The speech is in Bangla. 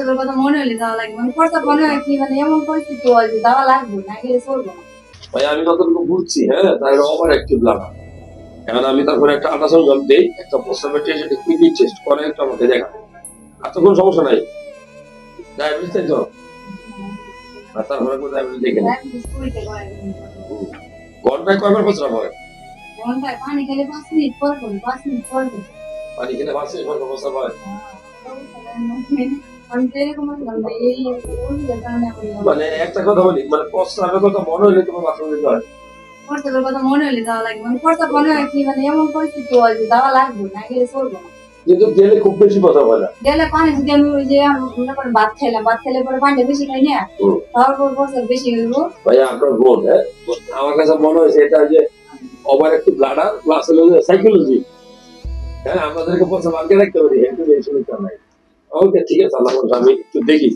প্রস্তাবের কথা মনে হলে যাওয়া লাগবে, মানে প্রস্তাব মনে হয় কি, মানে এমন পরিস্থিতি হয় যে যাওয়া লাগবে, না গেলে চলবে না। ভাই আমি যতটুকু বুঝছি, হ্যাঁ, তাই ওভার অ্যাক্টিভ লাগা। এখন আমি তারপরে একটা আল্ট্রাসাউন্ড দেই, একটা প্রস্তাবের টেস্ট, একটা কিডনি টেস্ট করে একটা আমাকে দেখা। আর তো কোনো সমস্যা নাই, ডায়াবেটিস তাই তো। আর তারপরে ডায়াবেটিস দেখে নেই। ঘন্টায় কয়বার প্রস্রাব হয়? ঘন্টায় পানি খেলে 5 মিনিট পর পর, 5 মিনিট পর পর। পানি খেলে 5 মিনিট পর প্রস্রাব হয়? আমি তো এরকম বললাম যে এই কারণে মানে একটা কথা বলি, মানে প্রস্রাবের কথা মনে হলে তোমার বাথরুমে যেতে হয়? প্রস্তাবের কথা মনে হলে যাওয়া লাগবে, মানে প্রস্তাব মনে হয় কি, মানে এমন পরিস্থিতি হয় যে যাওয়া লাগবে, না গেলে চলবে না। কিন্তু গেলে খুব বেশি কথা হয় না। গেলে পানি যদি আমি ওই যে মনে করেন ভাত খাইলাম, ভাত খেলে পরে পানিটা বেশি খাই না, তারপর প্রস্তাব বেশি হইব। ভাইয়া আপনার বোন, হ্যাঁ, আমার কাছে মনে হয়েছে এটা যে ওভার একটু ব্লাডার প্লাস হলো সাইকোলজি। হ্যাঁ, আমাদেরকে প্রথম আগে রাখতে পারি, একটু বেশি নাই। ওকে, ঠিক আছে, আল্লাহ আমি একটু দেখি।